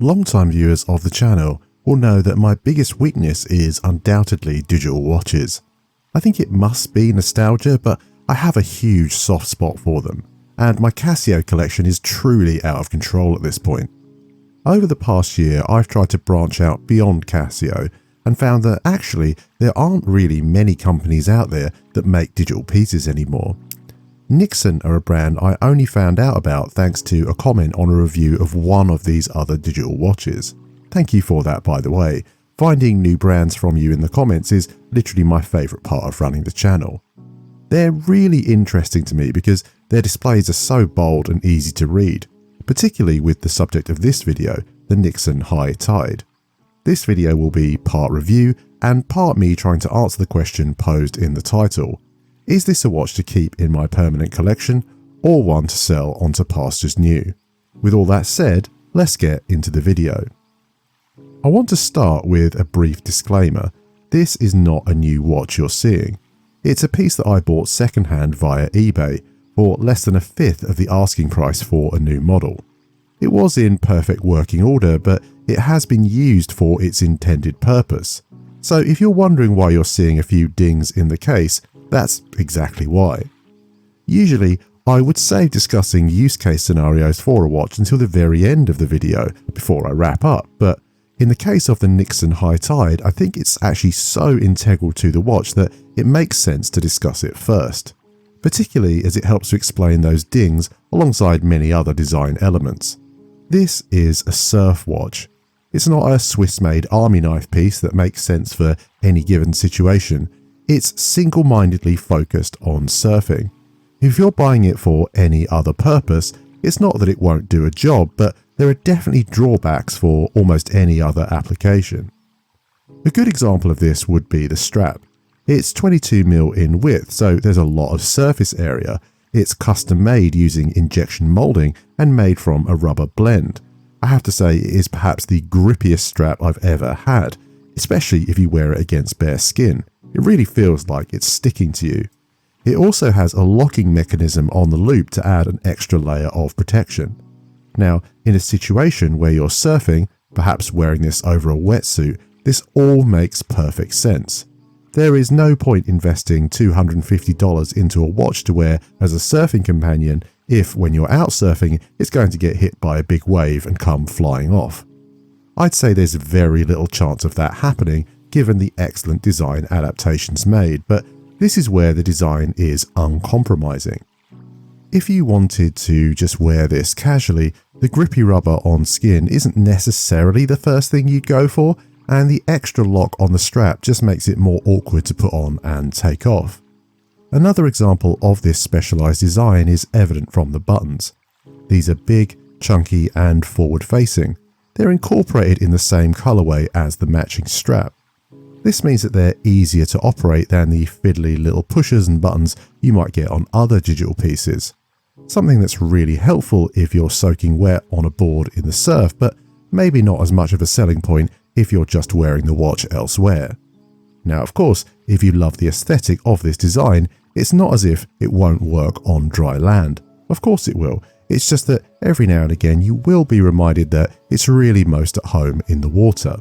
Long-time viewers of the channel will know that my biggest weakness is undoubtedly digital watches. I think it must be nostalgia, but I have a huge soft spot for them, and my Casio collection is truly out of control at this point. Over the past year, I've tried to branch out beyond Casio and found that actually there aren't really many companies out there that make digital pieces anymore. Nixon are a brand I only found out about thanks to a comment on a review of one of these other digital watches. Thank you for that, by the way. Finding new brands from you in the comments is literally my favourite part of running the channel. They're really interesting to me because their displays are so bold and easy to read, particularly with the subject of this video, the Nixon High Tide. This video will be part review and part me trying to answer the question posed in the title. Is this a watch to keep in my permanent collection or one to sell onto pastures new? With all that said, let's get into the video. I want to start with a brief disclaimer. This is not a new watch you're seeing. It's a piece that I bought secondhand via eBay for less than a fifth of the asking price for a new model. It was in perfect working order, but it has been used for its intended purpose. So if you're wondering why you're seeing a few dings in the case, that's exactly why. Usually, I would save discussing use case scenarios for a watch until the very end of the video before I wrap up, but in the case of the Nixon High Tide, I think it's actually so integral to the watch that it makes sense to discuss it first, particularly as it helps to explain those dings alongside many other design elements. This is a surf watch. It's not a Swiss-made army knife piece that makes sense for any given situation. It's single-mindedly focused on surfing. If you're buying it for any other purpose, it's not that it won't do a job, but there are definitely drawbacks for almost any other application. A good example of this would be the strap. It's 22mm in width, so there's a lot of surface area. It's custom made using injection molding and made from a rubber blend. I have to say it is perhaps the grippiest strap I've ever had, especially if you wear it against bare skin. It really feels like it's sticking to you. It also has a locking mechanism on the loop to add an extra layer of protection. Now, in a situation where you're surfing, perhaps wearing this over a wetsuit, this all makes perfect sense. There is no point investing $250 into a watch to wear as a surfing companion if, when you're out surfing, it's going to get hit by a big wave and come flying off. I'd say there's very little chance of that happening given the excellent design adaptations made, but this is where the design is uncompromising. If you wanted to just wear this casually, the grippy rubber on skin isn't necessarily the first thing you'd go for, and the extra lock on the strap just makes it more awkward to put on and take off. Another example of this specialized design is evident from the buttons. These are big, chunky, and forward-facing. They're incorporated in the same colorway as the matching strap. This means that they're easier to operate than the fiddly little pushers and buttons you might get on other digital pieces. Something that's really helpful if you're soaking wet on a board in the surf, but maybe not as much of a selling point if you're just wearing the watch elsewhere. Now, of course, if you love the aesthetic of this design, it's not as if it won't work on dry land. Of course it will. It's just that every now and again you will be reminded that it's really most at home in the water.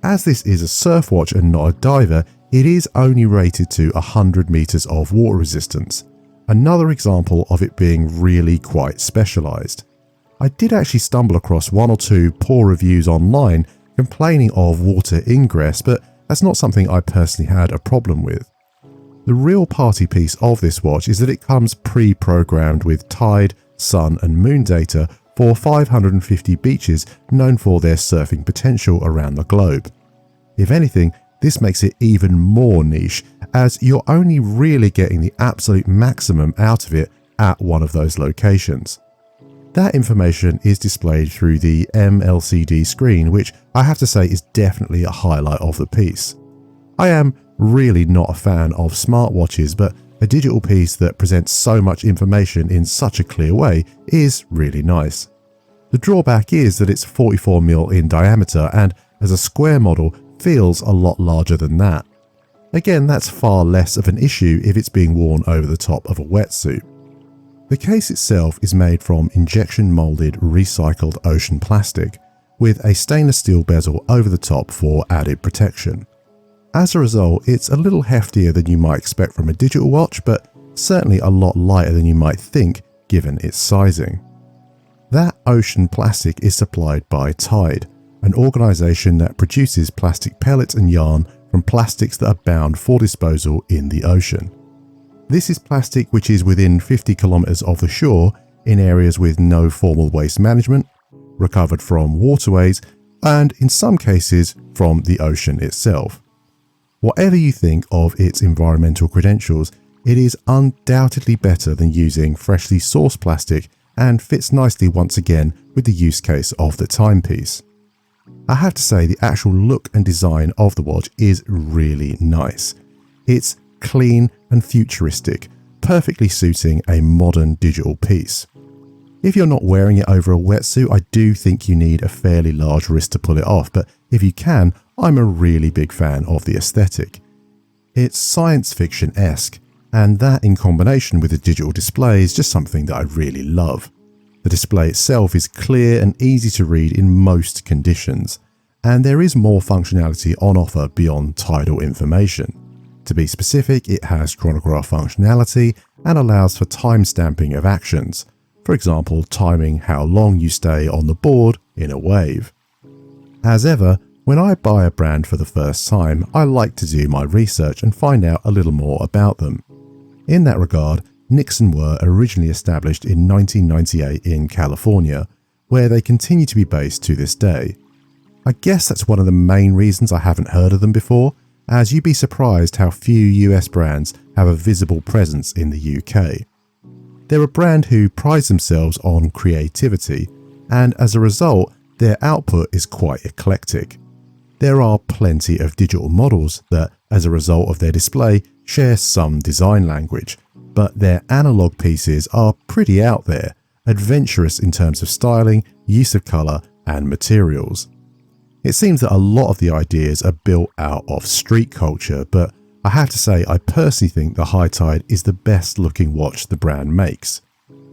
As this is a surf watch and not a diver, it is only rated to 100 meters of water resistance. Another example of it being really quite specialized. I did actually stumble across one or two poor reviews online complaining of water ingress, but that's not something I personally had a problem with. The real party piece of this watch is that it comes pre-programmed with tide, sun and moon data for 550 beaches known for their surfing potential around the globe. If anything, this makes it even more niche, as you're only really getting the absolute maximum out of it at one of those locations. That information is displayed through the MLCD screen, which I have to say is definitely a highlight of the piece. I am really not a fan of smartwatches, but a digital piece that presents so much information in such a clear way is really nice. The drawback is that it's 44mm in diameter and, as a square model, feels a lot larger than that. Again, that's far less of an issue if it's being worn over the top of a wetsuit. The case itself is made from injection molded recycled ocean plastic, with a stainless steel bezel over the top for added protection. As a result, it's a little heftier than you might expect from a digital watch, but certainly a lot lighter than you might think given its sizing. That ocean plastic is supplied by Tide, an organisation that produces plastic pellets and yarn from plastics that are bound for disposal in the ocean. This is plastic which is within 50 kilometres of the shore in areas with no formal waste management, recovered from waterways, and in some cases from the ocean itself. Whatever you think of its environmental credentials, it is undoubtedly better than using freshly sourced plastic and fits nicely once again with the use case of the timepiece. I have to say the actual look and design of the watch is really nice. It's clean and futuristic, perfectly suiting a modern digital piece. If you're not wearing it over a wetsuit, I do think you need a fairly large wrist to pull it off, but if you can, I'm a really big fan of the aesthetic. It's science fiction-esque, and that in combination with the digital display is just something that I really love. The display itself is clear and easy to read in most conditions, and there is more functionality on offer beyond tidal information. To be specific, it has chronograph functionality and allows for time-stamping of actions, for example timing how long you stay on the board in a wave. As ever, when I buy a brand for the first time, I like to do my research and find out a little more about them. In that regard, Nixon were originally established in 1998 in California, where they continue to be based to this day. I guess that's one of the main reasons I haven't heard of them before, as you'd be surprised how few US brands have a visible presence in the UK. They're a brand who prides themselves on creativity, and as a result, their output is quite eclectic. There are plenty of digital models that, as a result of their display, share some design language, but their analog pieces are pretty out there, adventurous in terms of styling, use of colour, and materials. It seems that a lot of the ideas are built out of street culture, but I have to say I personally think the High Tide is the best looking watch the brand makes.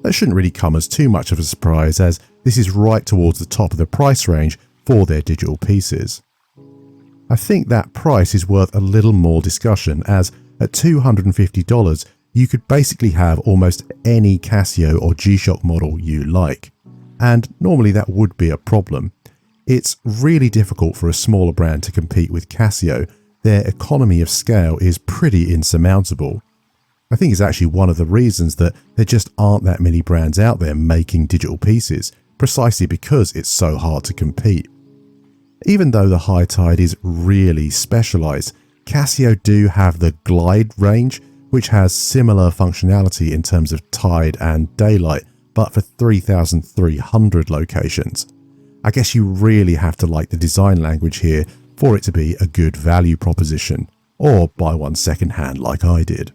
That shouldn't really come as too much of a surprise, as this is right towards the top of the price range for their digital pieces. I think that price is worth a little more discussion, as at $250 you could basically have almost any Casio or G-Shock model you like, and normally that would be a problem. It's really difficult for a smaller brand to compete with Casio. Their economy of scale is pretty insurmountable. I think it's actually one of the reasons that there just aren't that many brands out there making digital pieces, precisely because it's so hard to compete. Even though the High Tide is really specialised, Casio do have the G-Lide range, which has similar functionality in terms of tide and daylight, but for 3,300 locations. I guess you really have to like the design language here for it to be a good value proposition, or buy one secondhand like I did.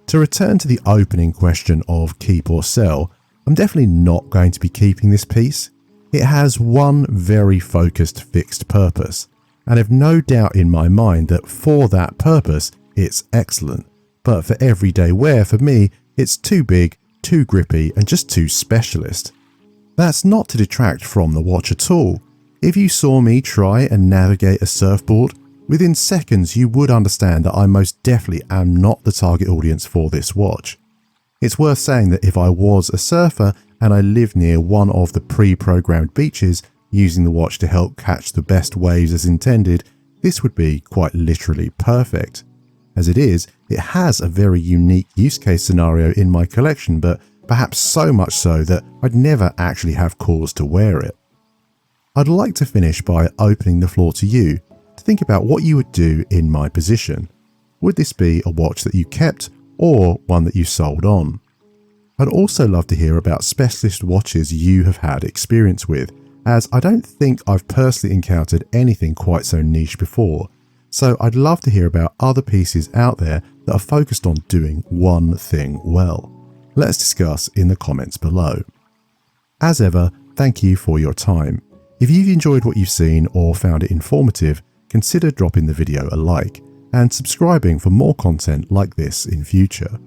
To return to the opening question of keep or sell, I'm definitely not going to be keeping this piece. It has one very focused fixed purpose, and I've no doubt in my mind that for that purpose it's excellent, but for everyday wear for me it's too big, too grippy and just too specialist. That's not to detract from the watch at all. If you saw me try and navigate a surfboard, within seconds you would understand that I most definitely am not the target audience for this watch. It's worth saying that if I was a surfer and I lived near one of the pre-programmed beaches, using the watch to help catch the best waves as intended, this would be quite literally perfect. As it is, it has a very unique use case scenario in my collection, but perhaps so much so that I'd never actually have cause to wear it. I'd like to finish by opening the floor to you to think about what you would do in my position. Would this be a watch that you kept or one that you sold on? I'd also love to hear about specialist watches you have had experience with, as I don't think I've personally encountered anything quite so niche before, so I'd love to hear about other pieces out there that are focused on doing one thing well. Let's discuss in the comments below. As ever, thank you for your time. If you've enjoyed what you've seen or found it informative, consider dropping the video a like and subscribing for more content like this in future.